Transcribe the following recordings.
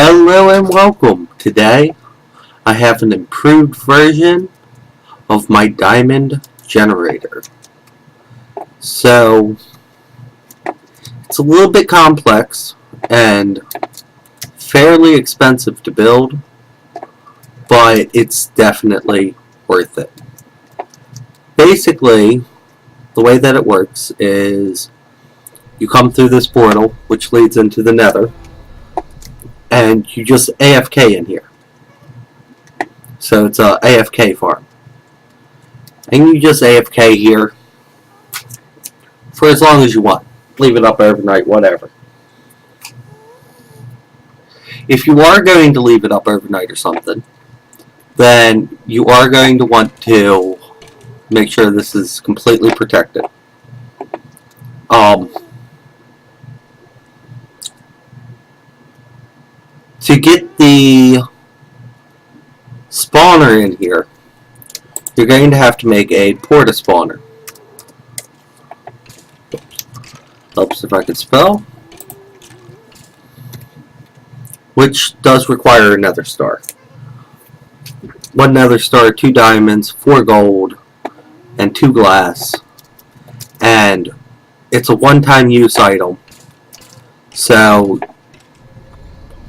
Hello and welcome. Today I have an improved version of my diamond generator. So it's a little bit complex and fairly expensive to build, but it's definitely worth it. Basically, the way that it works is you come through this portal which leads into the Nether, and you just AFK in here. So it's a AFK farm. And you just AFK here for as long as you want. Leave it up overnight, whatever. If you are going to leave it up overnight or something, then you are going to want to make sure this is completely protected. To get the spawner in here, you're going to have to make a porta spawner. Helps if I could spell. Which does require a nether star. 1 nether star, 2 diamonds, 4 gold, and 2 glass. And it's a one-time use item. So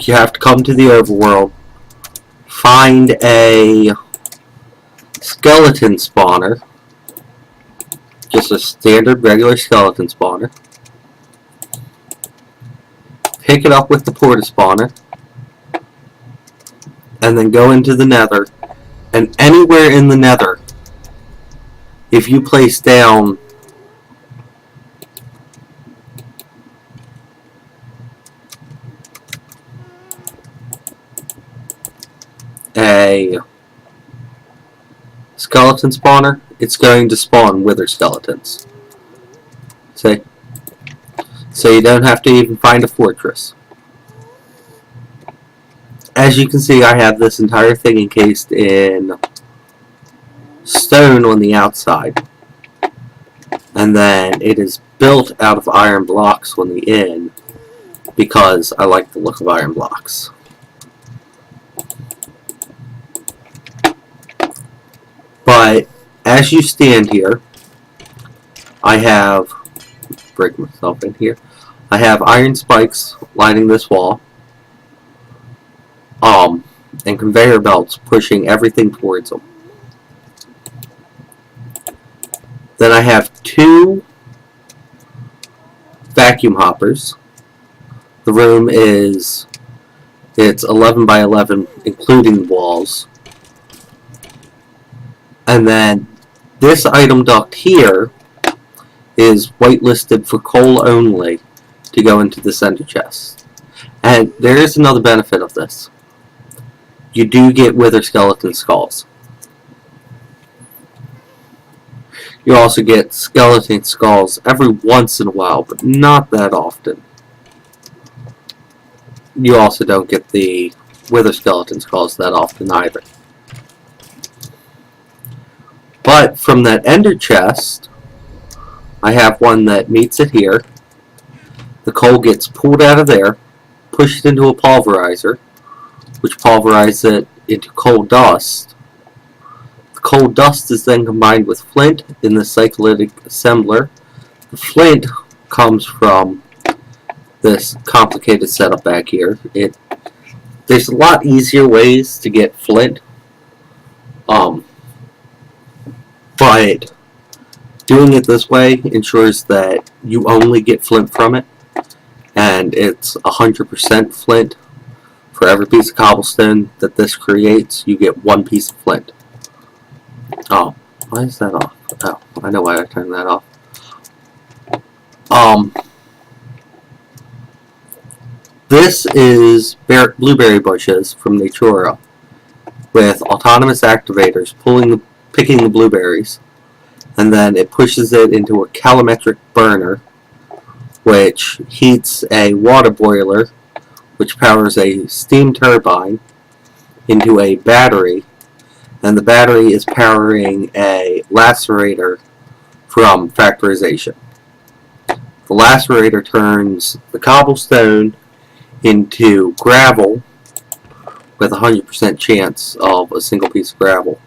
you have to come to the overworld, find a skeleton spawner, just a standard regular skeleton spawner, pick it up with the porta spawner, and then go into the nether, and anywhere in the nether, if you place down a skeleton spawner, it's going to spawn wither skeletons. See? So you don't have to even find a fortress. As you can see, I have this entire thing encased in stone on the outside. And then it is built out of iron blocks on the in, because I like the look of iron blocks. But as you stand here, I have, break myself in here, I have iron spikes lining this wall, and conveyor belts pushing everything towards them. Then I have 2 vacuum hoppers. The room it's 11 by 11, including the walls. And then this item duct here is whitelisted for coal only to go into the center chest. And there is another benefit of this. You do get wither skeleton skulls. You also get skeleton skulls every once in a while, but not that often. You also don't get the wither skeleton skulls that often either. But from that ender chest, I have one that meets it here. The coal gets pulled out of there, pushed into a pulverizer, which pulverizes it into coal dust. The coal dust is then combined with flint in the cyclic assembler. The flint comes from this complicated setup back here. There's a lot easier ways to get flint. But doing it this way ensures that you only get flint from it, and it's 100% flint. For every piece of cobblestone that this creates, you get 1 piece of flint. Oh, why is that off? Oh, I know why I turned that off. This is blueberry bushes from Natura with autonomous activators picking the blueberries, and then it pushes it into a calometric burner, which heats a water boiler, which powers a steam turbine into a battery, and the battery is powering a lacerator from factorization. The lacerator turns the cobblestone into gravel, with a 100% chance of a single piece of gravel.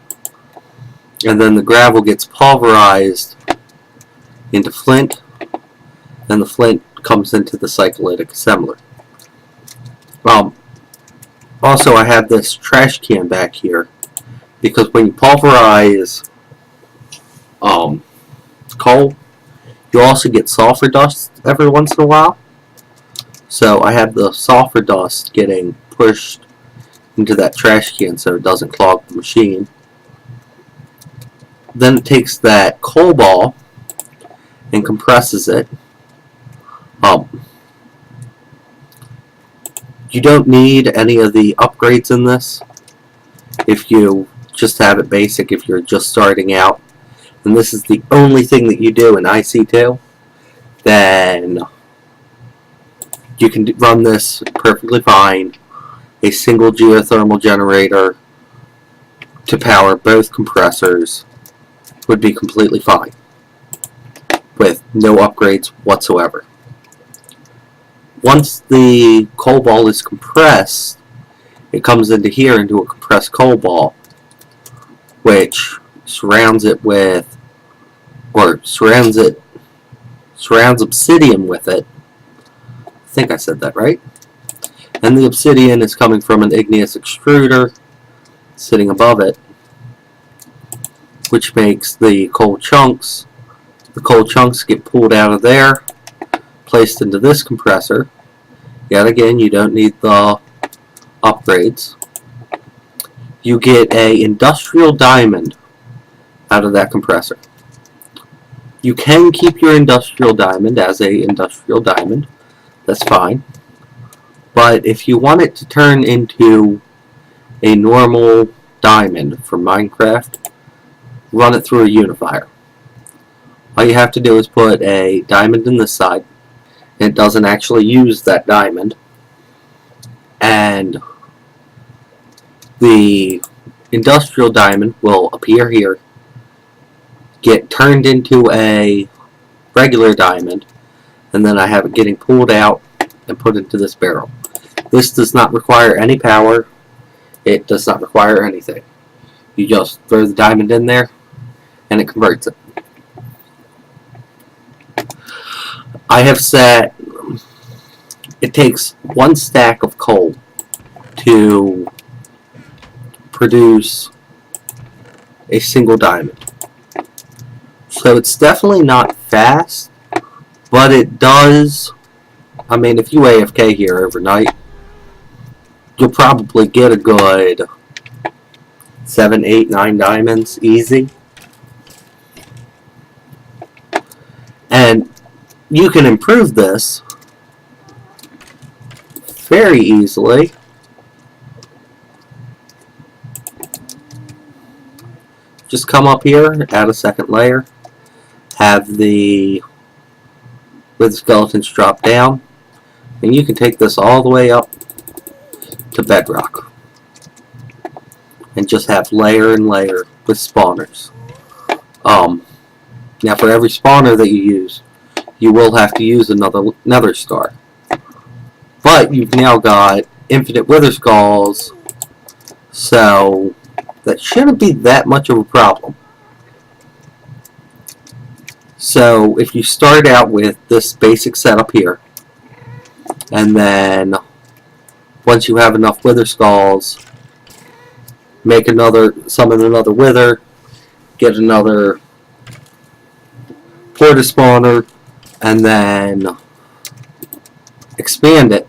And then the gravel gets pulverized into flint, and the flint comes into the cyclitic assembler. Also, I have this trash can back here because when you pulverize coal, you also get sulfur dust every once in a while. So I have the sulfur dust getting pushed into that trash can so it doesn't clog the machine. Then it takes that coal ball and compresses it. You don't need any of the upgrades in this if you just have it basic, if you're just starting out. And this is the only thing that you do in IC2, then you can run this perfectly fine. A single geothermal generator to power both compressors would be completely fine with no upgrades whatsoever. Once the coal ball is compressed, it comes into here into a compressed coal ball, which surrounds it with, or surrounds obsidian with it. I think I said that right. And the obsidian is coming from an igneous extruder sitting above it, which makes the coal chunks. The coal chunks get pulled out of there, placed into this compressor. Yet again, you don't need the upgrades. You get an industrial diamond out of that compressor. You can keep your industrial diamond as an industrial diamond. That's fine. But if you want it to turn into a normal diamond for Minecraft, run it through a unifier. All you have to do is put a diamond in this side. It doesn't actually use that diamond. And the industrial diamond will appear here, get turned into a regular diamond, and then I have it getting pulled out and put into this barrel. This does not require any power. It does not require anything. You just throw the diamond in there and it converts it. I have set, it takes 1 stack of coal to produce a single diamond. So it's definitely not fast, but it does, I mean, if you AFK here overnight, you'll probably get a good 7, 8, 9 diamonds easy. And you can improve this very easily. Just come up here, add a second layer, have the wither skeletons drop down, and you can take this all the way up to bedrock and just have layer and layer with spawners. Now for every spawner that you use, you will have to use another nether star, but you've now got infinite wither skulls, so that shouldn't be that much of a problem. So if you start out with this basic setup here, and then once you have enough wither skulls, summon another wither, get another porta spawner, and then expand it,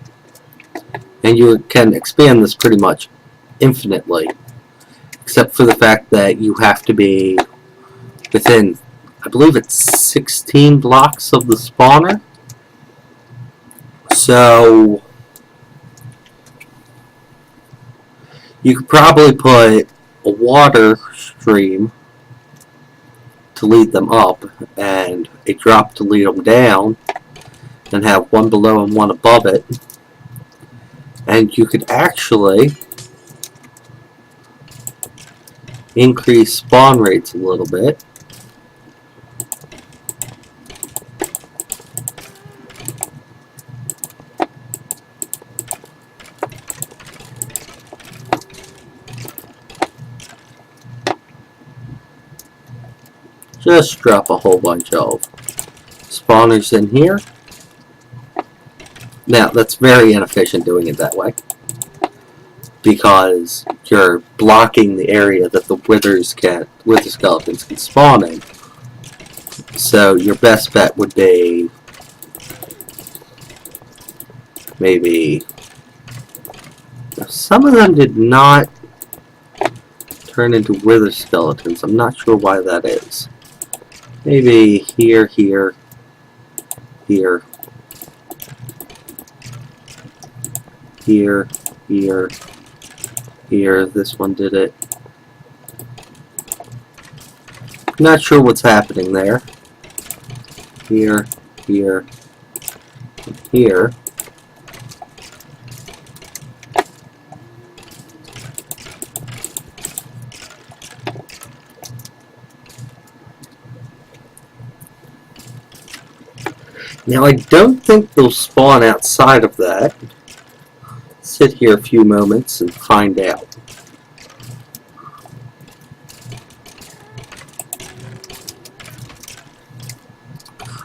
and you can expand this pretty much infinitely, except for the fact that you have to be within, I believe it's 16 blocks of the spawner. So you could probably put a water stream to lead them up and a drop to lead them down, and have one below and one above it. And you could actually increase spawn rates a little bit. just drop a whole bunch of spawners in here. Now, that's very inefficient doing it that way, because you're blocking the area that the wither skeletons can spawn in. So your best bet would be maybe... Some of them did not turn into wither skeletons. I'm not sure why that is. Maybe here, here, here, here, here, here. This one did it. Not sure what's happening there. Here, here, here. Now, I don't think they'll spawn outside of that. Sit here a few moments and find out.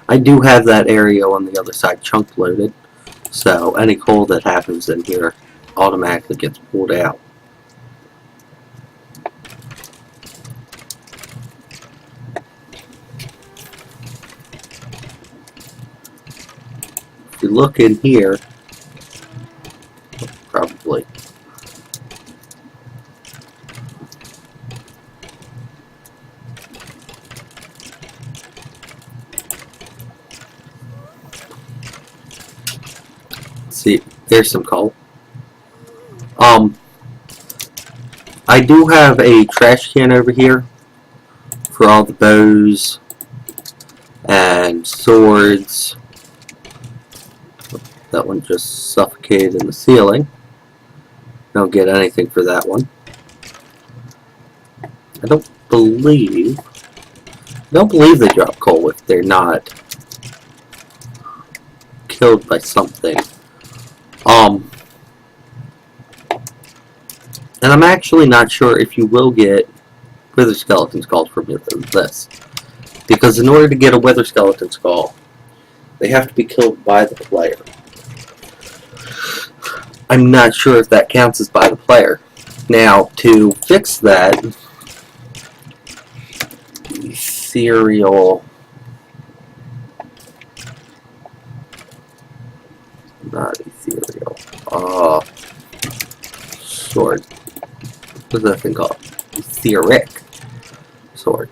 I do have that area on the other side chunk loaded, so any coal that happens in here automatically gets pulled out. If you look in here, probably. See, there's some coal. I do have a trash can over here for all the bows and swords. That one just suffocated in the ceiling. Don't get anything for that one. I don't believe they drop coal if they're not killed by something. And I'm actually not sure if you will get wither skeleton skulls from this, because in order to get a wither skeleton skull, they have to be killed by the player. I'm not sure if that counts as by the player. Now, to fix that, ethereal, not ethereal, sword. What's that thing called? Etheric sword.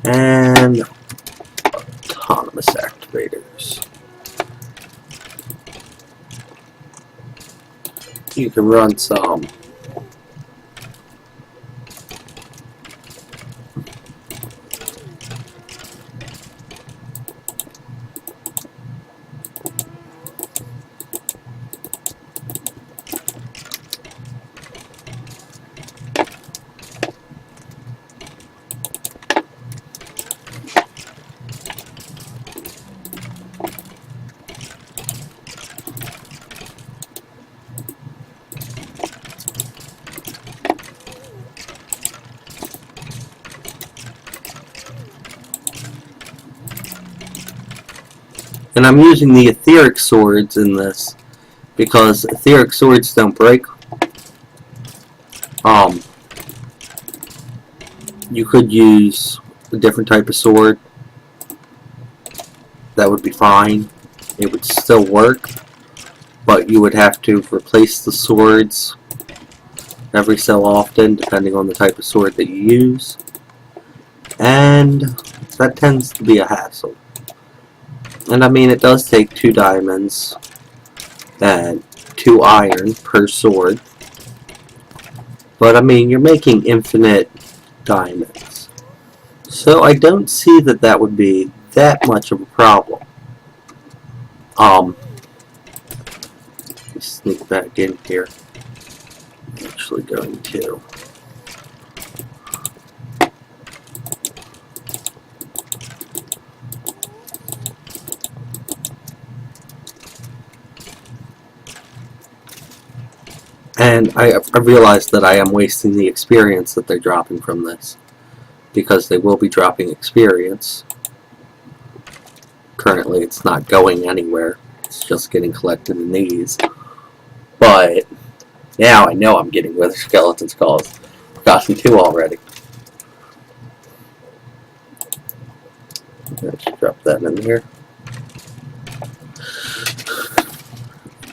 And autonomous activators. You can run some and I'm using the etheric swords in this because etheric swords don't break. You could use a different type of sword. That would be fine. It would still work, but you would have to replace the swords every so often, depending on the type of sword that you use. And that tends to be a hassle. And I mean, it does take 2 diamonds and 2 iron per sword. But I mean, you're making infinite diamonds. So I don't see that that would be that much of a problem. Let me sneak back in here. I'm actually going to. And I realized that I am wasting the experience that they're dropping from this. because they will be dropping experience. Currently, it's not going anywhere. It's just getting collected in these. But now I know I'm getting Wither Skeleton Skulls. I've gotten 2 already. Let's drop that in here.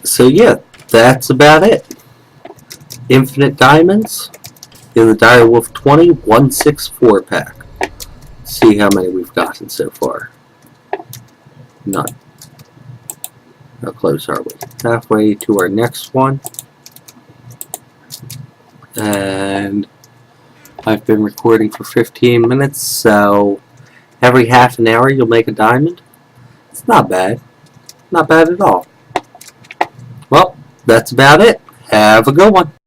So yeah, that's about it. Infinite Diamonds in the Direwolf 20 164 pack. See how many we've gotten so far. None. How close are we? Halfway to our next one. And I've been recording for 15 minutes, so every half an hour you'll make a diamond. It's not bad. Not bad at all. Well, that's about it. Have a good one.